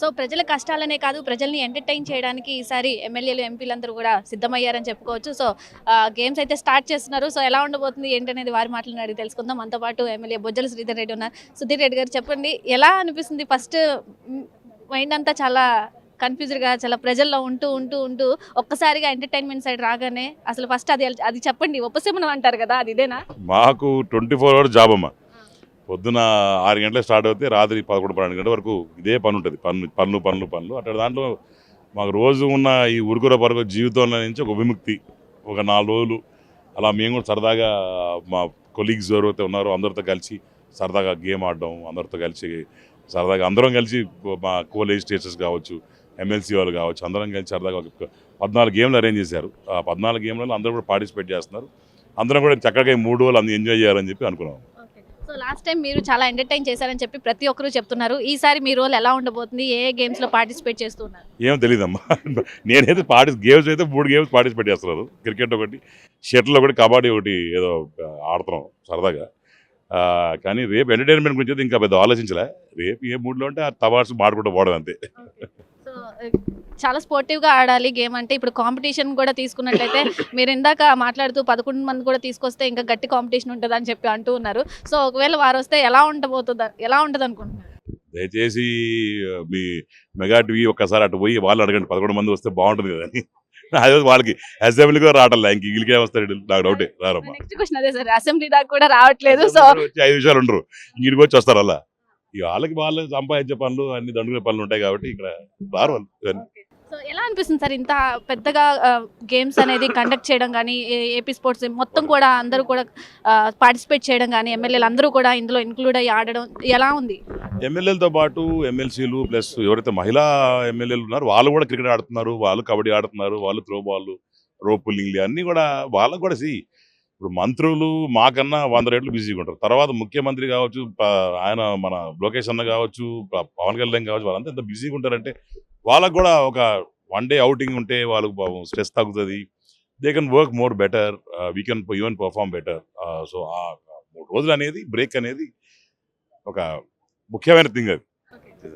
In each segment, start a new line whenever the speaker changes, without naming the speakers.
So ప్రజల కష్టాలనే కాదు ప్రజల్ని ఎంటర్టైన్ చేయడానికి ఈసారి ఎమ్మెల్యేలు ఎంపీలందరూ కూడా సిద్ధమయ్యారని చెప్పుకోవచ్చు. సో గేమ్స్ అయితే స్టార్ట్ చేస్తున్నారు. సో ఎలా ఉండబోతుంది ఏంటనేది వారి మాటలను అడిగి తెలుసుకుందాం. మనతో పాటు ఎమ్మెల్యే బొజ్జల శ్రీధర్ రెడ్డి ఉన్నారు. సుధీర్ రెడ్డి గారు చెప్పండి, ఎలా అనిపిస్తుంది? ఫస్ట్ మైండ్ అంతా చాలా కన్ఫ్యూజ్డ్గా చాలా ప్రజల్లో ఉంటూ ఉంటూ ఉంటూ ఒక్కసారిగా ఎంటర్టైన్మెంట్ సైడ్ రాగానే అసలు ఫస్ట్ అది చెప్పండి. ఉపశమనం అంటారు కదా, అది ఇదేనా?
మాకు 24 అవర్స్ జాబ్ అమ్మ. పొద్దున 6 గంటలకు స్టార్ట్ అవుతే రాత్రి 11, 12 గంటల వరకు ఇదే పని ఉంటుంది. పనులు అట్లా దాంట్లో మాకు రోజు ఉన్న ఈ ఉరుకుర పరుగు జీవితంలో నుంచి ఒక విముక్తి, ఒక 4 రోజులు అలా మేము కూడా సరదాగా మా కొలీగ్స్ ఎవరైతే ఉన్నారో అందరితో కలిసి సరదాగా గేమ్ ఆడడం, అందరితో కలిసి సరదాగా అందరం కలిసి మా కో లెజిస్లేటర్స్ కావచ్చు, ఎమ్మెల్సీ వాళ్ళు కావచ్చు, అందరం కలిసి సరదాగా 14 గేమ్లు అరేంజ్ చేశారు. ఆ 14 గేమ్లలో అందరూ కూడా పార్టిసిపేట్ చేస్తున్నారు. అందరం కూడా చక్కగా 3 రోజులు అందరూ ఎంజాయ్ చేయాలని చెప్పి అనుకున్నాం.
సో లాస్ట్ టైం మీరు చాలా ఎంటర్టైన్ చేశారని చెప్పి ప్రతి ఒక్కరూ చెప్తున్నారు. ఈసారి మీ రోల్ ఎలా ఉండబోతుంది? ఏ గేమ్స్లో పార్టిసిపేట్ చేస్తున్నారు?
ఏమో తెలియదమ్మా. నేనైతే గేమ్స్ అయితే 3 గేమ్స్ పార్టిసిపేట్ చేస్తున్నారు. క్రికెట్ ఒకటి, షటిల్ ఒకటి, కబడ్డీ ఒకటి ఏదో ఆడుతున్నాం సరదాగా. కానీ రేపు ఎంటర్టైన్మెంట్ గురించి అయితే ఇంకా పెద్ద ఆలోచించలే. రేపు ఏ మూడ్లో ఉంటే ఆ తవార్స్ మాడుకుంటూ పోవడం అంతే.
సో చాలా స్పోర్టివ్గా ఆడాలి గేమ్ అంటే. ఇప్పుడు కాంపిటీషన్ కూడా తీసుకున్నట్లయితే మీరు ఇందాక మాట్లాడుతూ 11 మంది కూడా తీసుకొస్తే ఇంకా గట్టి కాంపిటీషన్ ఉంటుంది అని చెప్పి అంటూ ఉన్నారు. సో ఒకవేళ వారు వస్తే ఎలా ఉంటుంది అనుకుంటున్నారు?
దయచేసి మీ మెగా టీవీ ఒక్కసారి అటు పోయి వాళ్ళు అడగండి, 11 మంది వస్తే బాగుంటుంది కదా అని. అదే వాళ్ళకి అసెంబ్లీగా రావట్లే, ఇంక వీళ్ళకే వస్తాడు, నాకు డౌటే రారమ్మా.
నెక్స్ట్ క్వశ్చన్ అదే సార్, అసెంబ్లీ దాకా కూడా రావట్లేదు. సో
5 నిమిషాలు ఉండరు, ఇంటికి వచ్చి వస్తారు. అలా ఇక వాళ్ళు సంపాదించే పనులు అన్ని దండుకునే పనులు ఉంటాయి కాబట్టి ఇక్కడ రారు వాళ్ళు.
సో ఎలా అనిపిస్తుంది సార్ ఇంత పెద్దగా గేమ్స్ అనేది కండక్ట్ చేయడం కానీ, ఏపీ స్పోర్ట్స్ మొత్తం కూడా అందరూ కూడా పార్టిసిపేట్ చేయడం కానీ, ఎమ్మెల్యేలు అందరూ కూడా ఇందులో ఇంక్లూడ్ అయ్యి ఆడడం ఎలా ఉంది?
ఎమ్మెల్యేలతో పాటు ఎమ్మెల్సీలు ప్లస్ ఎవరైతే మహిళా ఎమ్మెల్యేలు ఉన్నారో వాళ్ళు కూడా క్రికెట్ ఆడుతున్నారు, వాళ్ళు కబడ్డీ ఆడుతున్నారు, వాళ్ళు త్రో బాల్, రో పుల్లింగ్లు అన్నీ కూడా వాళ్ళకు కూడా ఇప్పుడు మంత్రులు మాకన్నా 100 రెట్లు బిజీగా ఉంటారు. తర్వాత ముఖ్యమంత్రి కావచ్చు, ఆయన మన లోకేష్ అన్న కావచ్చు, పవన్ కళ్యాణ్ కావచ్చు, వాళ్ళంతా ఎంత బిజీగా ఉంటారంటే వాళ్ళకు కూడా ఒక 1 డే అవుటింగ్ ఉంటే వాళ్ళకు స్ట్రెస్ తగ్గుతుంది. They can work more better, we can even perform better. So ఆ 3 రోజులు అనేది బ్రేక్ అనేది ఒక ముఖ్యమైన థింగ్ అది.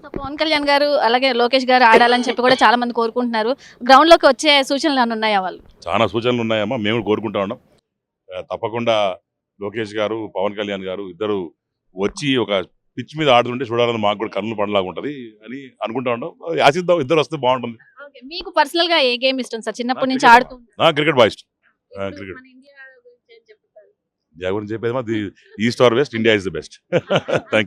సో పవన్ కళ్యాణ్ గారు అలాగే లోకేష్ గారు ఆడాలని చెప్పి కూడా చాలా మంది కోరుకుంటున్నారు. గ్రౌండ్ లోకి వచ్చే సూచనలు ఏమైనా ఉన్నాయా? వాళ్ళు
చాలా సూచనలు ఉన్నాయమ్మా, మేము కూడా కోరుకుంటా ఉన్నాం. తప్పకుండా లోకేష్ గారు, పవన్ కళ్యాణ్ గారు ఇద్దరు వచ్చి ఒక పిచ్ మీద ఆడుతుంటే చూడాలని మాకు కూడా కన్నుల పండులాగా ఉంటుంది అని అనుకుంటా ఉన్నాం. ఆశిద్దాం, ఇద్దరు వస్తే బాగుంటుంది.
మీకు పర్సనల్ గా ఏ గేమ్ ఇష్టం సార్? చిన్నప్పటి నుంచి ఆడుతూ
క్రికెట్ బాగా ఇష్టం. క్రికెట్ ఇండియా గురించి చెప్పేది east or west, India is the best. Thank you.